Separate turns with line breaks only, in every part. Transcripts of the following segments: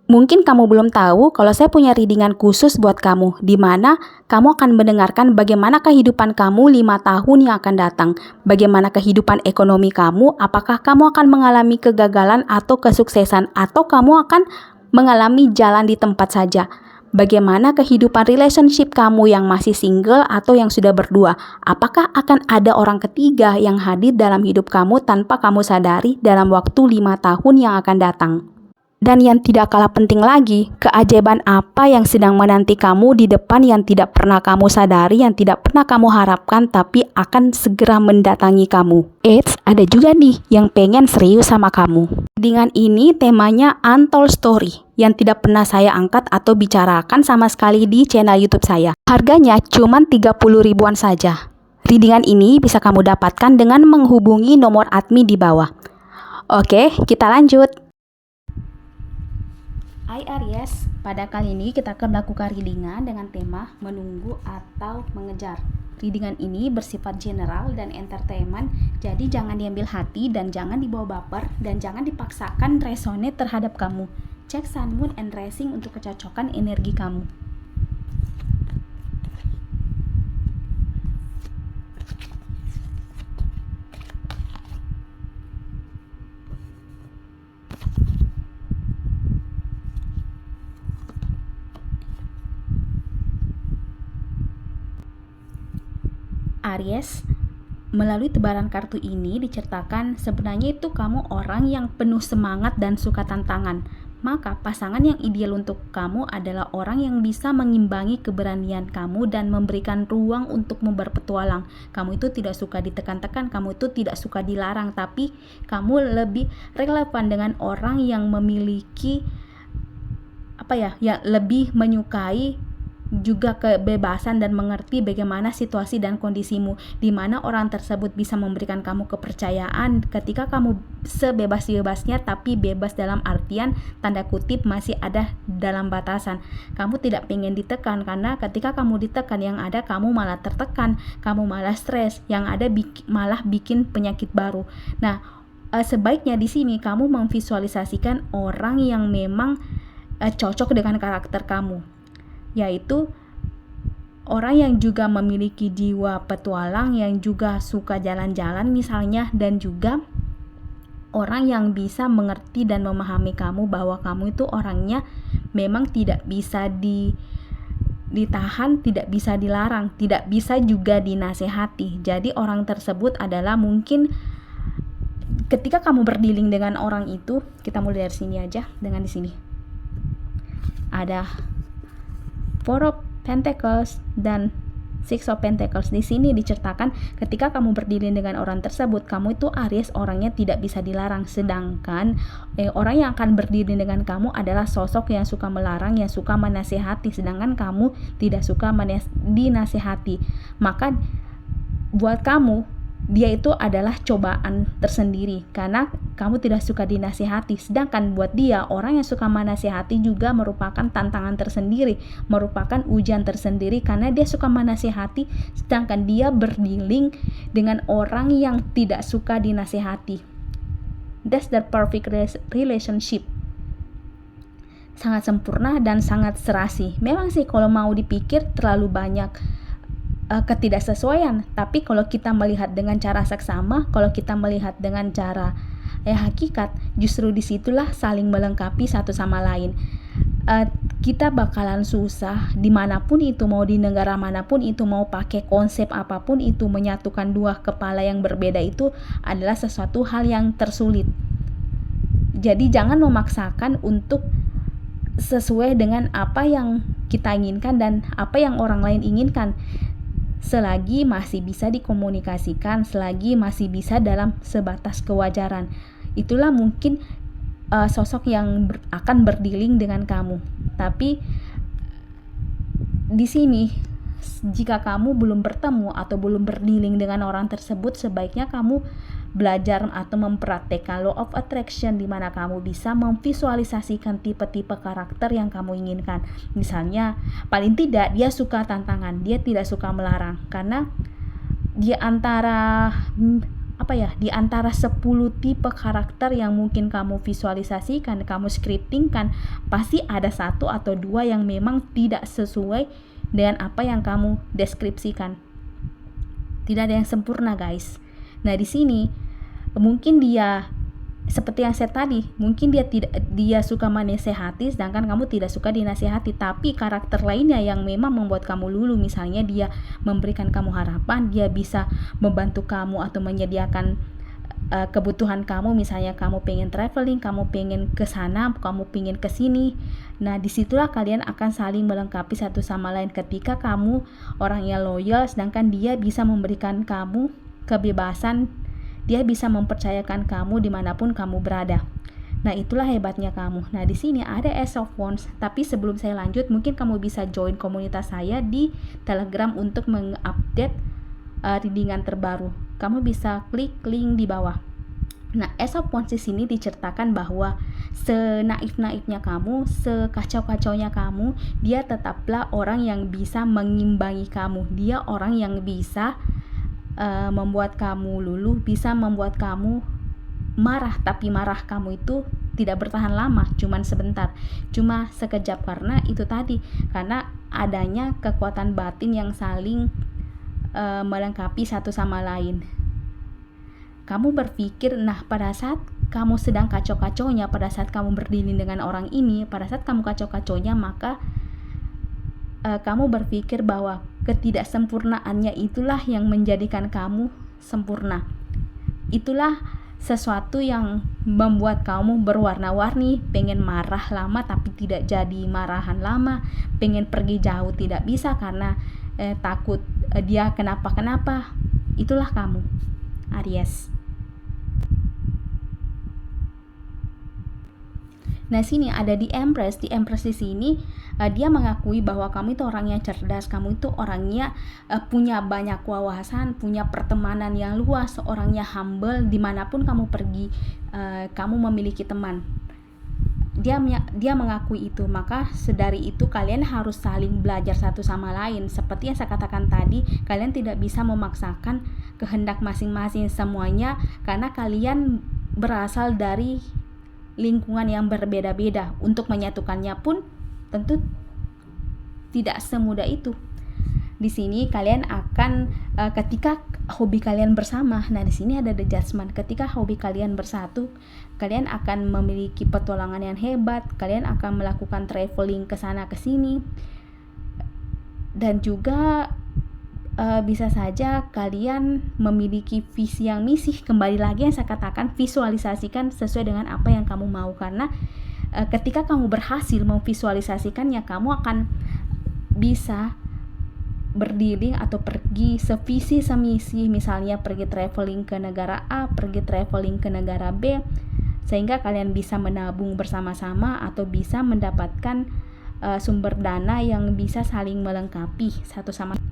Mungkin kamu belum tahu kalau saya punya readingan khusus buat kamu, di mana kamu akan mendengarkan bagaimana kehidupan kamu 5 tahun yang akan datang, bagaimana kehidupan ekonomi kamu, apakah kamu akan mengalami kegagalan atau kesuksesan, atau kamu akan mengalami jalan di tempat saja. Bagaimana kehidupan relationship kamu yang masih single atau yang sudah berdua, apakah akan ada orang ketiga yang hadir dalam hidup kamu tanpa kamu sadari dalam waktu 5 tahun yang akan datang. Dan yang tidak kalah penting lagi, keajaiban apa yang sedang menanti kamu di depan yang tidak pernah kamu sadari, yang tidak pernah kamu harapkan, tapi akan segera mendatangi kamu. Eits, ada juga nih yang pengen serius sama kamu. Dengan ini temanya Untold Story, yang tidak pernah saya angkat atau bicarakan sama sekali di channel YouTube saya. Harganya cuma 30 ribuan saja. Readingan ini bisa kamu dapatkan dengan menghubungi nomor admin di bawah. Oke, kita lanjut. Hai Aries, pada kali ini kita akan melakukan readingan dengan tema menunggu atau mengejar. Readingan ini bersifat general dan entertainment, jadi jangan diambil hati dan jangan dibawa baper dan jangan dipaksakan resonate terhadap kamu. Cek sun, moon, and rising untuk kecocokan energi kamu. Aries, melalui tebaran kartu ini diceritakan sebenarnya itu kamu orang yang penuh semangat dan suka tantangan. Maka pasangan yang ideal untuk kamu adalah orang yang bisa mengimbangi keberanian kamu dan memberikan ruang untuk berpetualang. Kamu itu tidak suka ditekan-tekan, kamu itu tidak suka dilarang, tapi kamu lebih relevan dengan orang yang memiliki yang lebih menyukai juga kebebasan dan mengerti bagaimana situasi dan kondisimu, di mana orang tersebut bisa memberikan kamu kepercayaan ketika kamu sebebas-bebasnya, tapi bebas dalam artian tanda kutip masih ada dalam batasan. Kamu tidak pengen ditekan, karena ketika kamu ditekan yang ada kamu malah tertekan, kamu malah stres, yang ada malah bikin penyakit baru. Nah, sebaiknya di sini kamu memvisualisasikan orang yang memang cocok dengan karakter kamu, yaitu orang yang juga memiliki jiwa petualang, yang juga suka jalan-jalan misalnya, dan juga orang yang bisa mengerti dan memahami kamu bahwa kamu itu orangnya memang tidak bisa ditahan, tidak bisa dilarang, tidak bisa juga dinasehati. Jadi orang tersebut adalah mungkin ketika kamu berdealing dengan orang itu, kita mulai dari sini aja, dengan di sini ada Four of Pentacles dan Six of Pentacles. Di sini diceritakan ketika kamu berdiri dengan orang tersebut, kamu itu Aries orangnya tidak bisa dilarang, sedangkan orang yang akan berdiri dengan kamu adalah sosok yang suka melarang, yang suka menasehati, sedangkan kamu tidak suka dinasehati. Maka buat kamu dia itu adalah cobaan tersendiri karena kamu tidak suka dinasihati, sedangkan buat dia orang yang suka menasihati juga merupakan tantangan tersendiri, merupakan ujian tersendiri karena dia suka menasihati sedangkan dia berdealing dengan orang yang tidak suka dinasihati. That's the perfect relationship. Sangat sempurna dan sangat serasi. Memang sih kalau mau dipikir terlalu banyak ketidaksesuaian, tapi kalau kita melihat dengan cara seksama, kalau kita melihat dengan cara hakikat, justru disitulah saling melengkapi satu sama lain. Kita bakalan susah dimanapun itu, mau di negara manapun itu, mau pakai konsep apapun itu, menyatukan dua kepala yang berbeda itu adalah sesuatu hal yang tersulit. Jadi jangan memaksakan untuk sesuai dengan apa yang kita inginkan dan apa yang orang lain inginkan, selagi masih bisa dikomunikasikan, selagi masih bisa dalam sebatas kewajaran. Itulah mungkin sosok yang akan berdealing dengan kamu. Tapi di sini jika kamu belum bertemu atau belum berdealing dengan orang tersebut, sebaiknya kamu belajar atau mempraktekkan law of attraction, di mana kamu bisa memvisualisasikan tipe-tipe karakter yang kamu inginkan. Misalnya, paling tidak dia suka tantangan, dia tidak suka melarang, karena dia antara di antara 10 tipe karakter yang mungkin kamu visualisasikan, kamu scriptingkan, pasti ada satu atau dua yang memang tidak sesuai dengan apa yang kamu deskripsikan. Tidak ada yang sempurna, guys. Nah, di sini mungkin dia seperti yang saya tadi, mungkin dia suka menasehati sedangkan kamu tidak suka dinasehati, tapi karakter lainnya yang memang membuat kamu luluh, misalnya dia memberikan kamu harapan, dia bisa membantu kamu atau menyediakan kebutuhan kamu, misalnya kamu pengen traveling, kamu pengen ke sana, kamu pengen ke sini. Nah, disitulah kalian akan saling melengkapi satu sama lain ketika kamu orangnya loyal sedangkan dia bisa memberikan kamu kebebasan, dia bisa mempercayakan kamu dimanapun kamu berada. Nah, itulah hebatnya kamu. Nah, di sini ada Ace of Wands. Tapi sebelum saya lanjut, mungkin kamu bisa join komunitas saya di Telegram untuk mengupdate readingan terbaru. Kamu bisa klik link di bawah. Nah, Ace of Wands di sini diceritakan bahwa senaif-naifnya kamu, sekacau-kacaunya kamu, dia tetaplah orang yang bisa mengimbangi kamu. Dia orang yang bisa membuat kamu luluh, bisa membuat kamu marah, tapi marah kamu itu tidak bertahan lama, cuman sebentar, cuma sekejap, karena itu tadi, karena adanya kekuatan batin yang saling melengkapi satu sama lain. Kamu berpikir, nah pada saat kamu sedang kacau-kacaunya, pada saat kamu berdiri dengan orang ini, pada saat kamu kacau-kacaunya, maka kamu berpikir bahwa ketidaksempurnaannya itulah yang menjadikan kamu sempurna. Itulah sesuatu yang membuat kamu berwarna-warni, pengen marah lama tapi tidak jadi marahan lama, pengen pergi jauh tidak bisa karena takut dia kenapa-kenapa. Itulah kamu, Aries. Nah, sini ada di Empress. Di Empress di sini dia mengakui bahwa kamu itu orangnya cerdas, kamu itu orangnya punya banyak wawasan, punya pertemanan yang luas, orangnya humble, dimanapun kamu pergi, kamu memiliki teman. Dia mengakui itu, maka sedari itu kalian harus saling belajar satu sama lain. Seperti yang saya katakan tadi, kalian tidak bisa memaksakan kehendak masing-masing semuanya, karena kalian berasal dari lingkungan yang berbeda-beda. Untuk menyatukannya pun tentu tidak semudah itu. Di sini kalian akan ketika hobi kalian bersama. Nah, di sini ada the judgment. Ketika hobi kalian bersatu, kalian akan memiliki petualangan yang hebat. Kalian akan melakukan traveling ke sana ke sini. Dan juga bisa saja kalian memiliki visi yang misi. Kembali lagi yang saya katakan, visualisasikan sesuai dengan apa yang kamu mau, karena ketika kamu berhasil memvisualisasikannya, kamu akan bisa berdiri atau pergi sevisi semisi, misalnya pergi traveling ke negara A, pergi traveling ke negara B, sehingga kalian bisa menabung bersama-sama atau bisa mendapatkan sumber dana yang bisa saling melengkapi satu sama lain.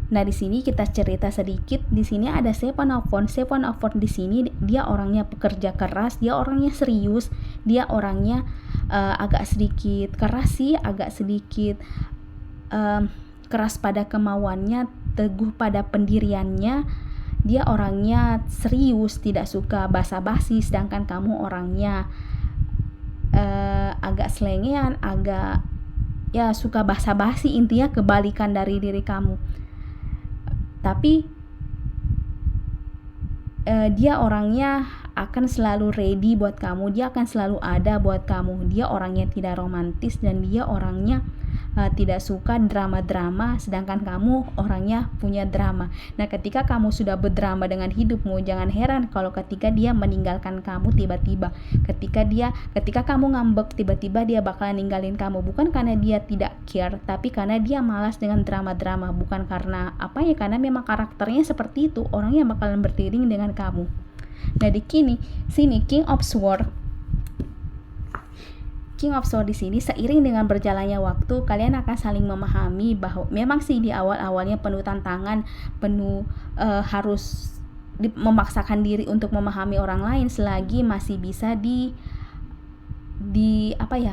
Nah, di sini kita cerita sedikit. Di sini ada Seven of Wands. Seven of Wands di sini dia orangnya pekerja keras, dia orangnya serius, dia orangnya agak sedikit keras sih, agak sedikit keras pada kemauannya, teguh pada pendiriannya. Dia orangnya serius, tidak suka basa-basi, sedangkan kamu orangnya agak selengean, agak suka basa-basi, intinya kebalikan dari diri kamu. Tapi dia orangnya akan selalu ready buat kamu, dia akan selalu ada buat kamu. Dia orangnya tidak romantis dan dia orangnya tidak suka drama-drama, sedangkan kamu orangnya punya drama. Nah, ketika kamu sudah berdrama dengan hidupmu, jangan heran kalau ketika dia meninggalkan kamu tiba-tiba. Ketika kamu ngambek, tiba-tiba dia bakalan ninggalin kamu, bukan karena dia tidak care, tapi karena dia malas dengan drama-drama, bukan karena karena memang karakternya seperti itu, orangnya bakalan beriring dengan kamu. Nah, di sini King of Swords di sini, seiring dengan berjalannya waktu, kalian akan saling memahami bahwa memang sih di awal-awalnya penuh tantangan, penuh harus memaksakan diri untuk memahami orang lain, selagi masih bisa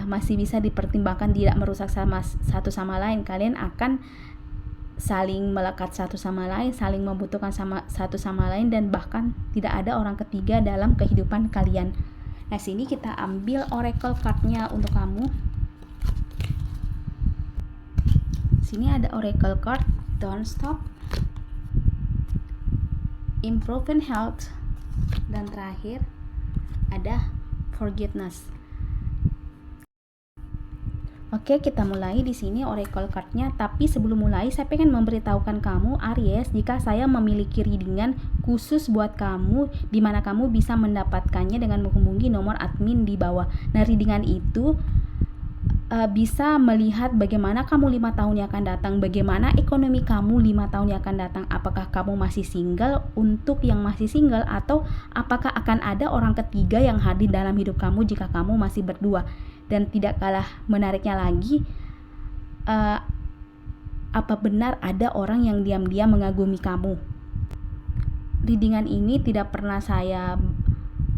masih bisa dipertimbangkan tidak merusak satu sama lain. Kalian akan saling melekat satu sama lain, saling membutuhkan satu sama lain, dan bahkan tidak ada orang ketiga dalam kehidupan kalian. Nah, sini kita ambil oracle card-nya untuk kamu. Sini ada oracle card, don't stop, improving health, dan terakhir ada forgiveness. Oke, kita mulai di sini oracle card-nya. Tapi sebelum mulai, saya pengen memberitahukan kamu, Aries, jika saya memiliki readingan khusus buat kamu, di mana kamu bisa mendapatkannya dengan menghubungi nomor admin di bawah. Nah, readingan itu bisa melihat bagaimana kamu 5 tahun yang akan datang, bagaimana ekonomi kamu 5 tahun yang akan datang, apakah kamu masih single, untuk yang masih single, atau apakah akan ada orang ketiga yang hadir dalam hidup kamu jika kamu masih berdua. Dan tidak kalah menariknya lagi, apa benar ada orang yang diam-diam mengagumi kamu. Readingan ini tidak pernah saya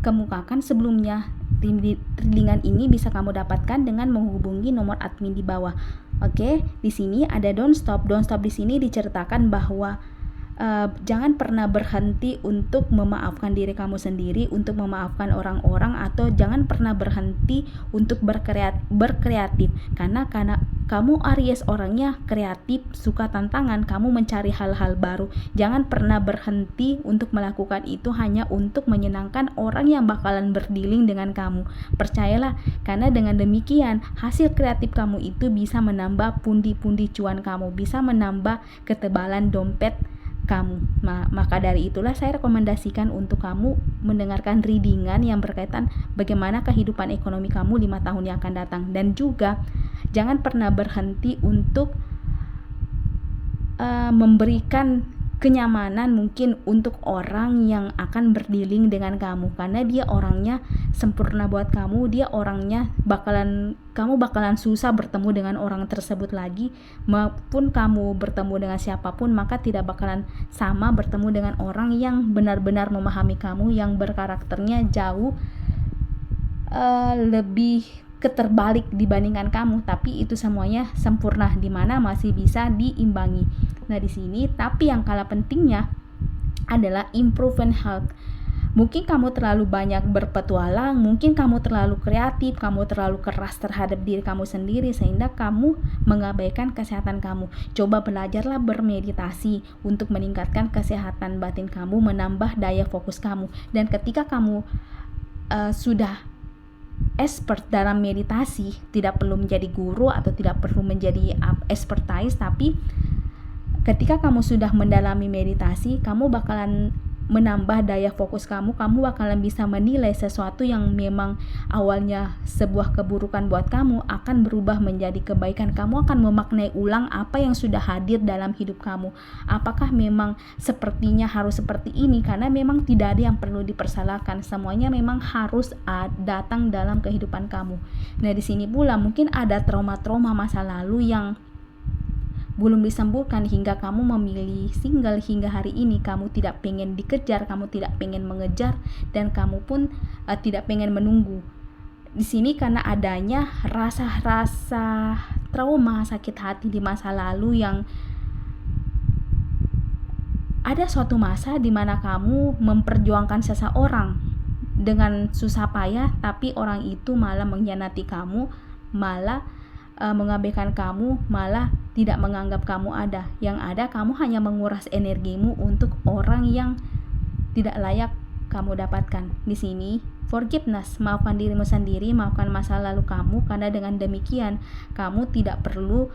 kemukakan sebelumnya. Readingan ini bisa kamu dapatkan dengan menghubungi nomor admin di bawah. Oke, di sini ada don't stop. Don't stop di sini diceritakan bahwa jangan pernah berhenti untuk memaafkan diri kamu sendiri, untuk memaafkan orang-orang, atau jangan pernah berhenti untuk berkreatif. Karena kamu Aries orangnya kreatif, suka tantangan, kamu mencari hal-hal baru. Jangan pernah berhenti untuk melakukan itu hanya untuk menyenangkan orang yang bakalan berdealing dengan kamu. Percayalah, karena dengan demikian hasil kreatif kamu itu bisa menambah pundi-pundi cuan kamu, bisa menambah ketebalan dompet kamu. Maka dari itulah saya rekomendasikan untuk kamu mendengarkan readingan yang berkaitan bagaimana kehidupan ekonomi kamu 5 tahun yang akan datang. Dan juga jangan pernah berhenti untuk memberikan kenyamanan mungkin untuk orang yang akan berdealing dengan kamu, karena dia orangnya sempurna buat kamu, dia orangnya kamu bakalan susah bertemu dengan orang tersebut lagi, maupun kamu bertemu dengan siapapun, maka tidak bakalan sama bertemu dengan orang yang benar-benar memahami kamu, yang berkarakternya jauh lebih keterbalik dibandingkan kamu, tapi itu semuanya sempurna, dimana masih bisa diimbangi. Nah, di sini tapi yang kalah pentingnya adalah improvement health. Mungkin kamu terlalu banyak berpetualang, mungkin kamu terlalu kreatif, kamu terlalu keras terhadap diri kamu sendiri sehingga kamu mengabaikan kesehatan kamu. Coba belajarlah bermeditasi untuk meningkatkan kesehatan batin kamu, menambah daya fokus kamu. Dan ketika kamu sudah expert dalam meditasi, tidak perlu menjadi guru atau tidak perlu menjadi expertise, tapi ketika kamu sudah mendalami meditasi, kamu bakalan menambah daya fokus kamu bakalan bisa menilai sesuatu yang memang awalnya sebuah keburukan buat kamu akan berubah menjadi kebaikan. Kamu akan memaknai ulang apa yang sudah hadir dalam hidup kamu. Apakah memang sepertinya harus seperti ini? Karena memang tidak ada yang perlu dipersalahkan, semuanya memang harus datang dalam kehidupan kamu. Nah, di sini pula mungkin ada trauma-trauma masa lalu yang belum disembuhkan hingga kamu memilih single hingga hari ini. Kamu tidak pengen dikejar, kamu tidak pengen mengejar, dan kamu pun tidak pengen menunggu. Di sini karena adanya rasa-rasa trauma, sakit hati di masa lalu, yang ada suatu masa di mana kamu memperjuangkan seseorang dengan susah payah, tapi orang itu malah mengkhianati kamu, malah mengabaikan kamu, malah tidak menganggap kamu ada. Yang ada kamu hanya menguras energimu untuk orang yang tidak layak kamu dapatkan. Di sini forgiveness, maafkan dirimu sendiri, maafkan masa lalu kamu, karena dengan demikian kamu tidak perlu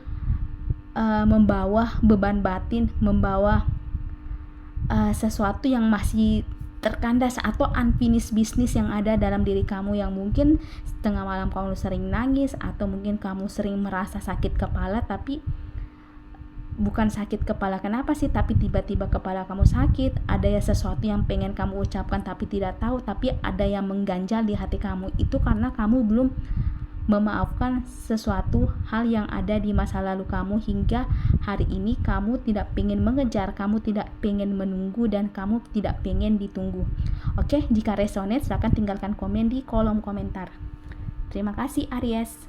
membawa beban batin, membawa sesuatu yang masih terkandas atau unfinished business yang ada dalam diri kamu, yang mungkin setengah malam kamu sering nangis, atau mungkin kamu sering merasa sakit kepala, tapi bukan sakit kepala kenapa sih, tapi tiba-tiba kepala kamu sakit, ada ya sesuatu yang pengen kamu ucapkan tapi tidak tahu, tapi ada yang mengganjal di hati kamu. Itu karena kamu belum memaafkan sesuatu hal yang ada di masa lalu kamu, hingga hari ini kamu tidak pengen mengejar, kamu tidak pengen menunggu, dan kamu tidak pengen ditunggu. Oke, jika resonate silahkan tinggalkan komen di kolom komentar. Terima kasih Aries.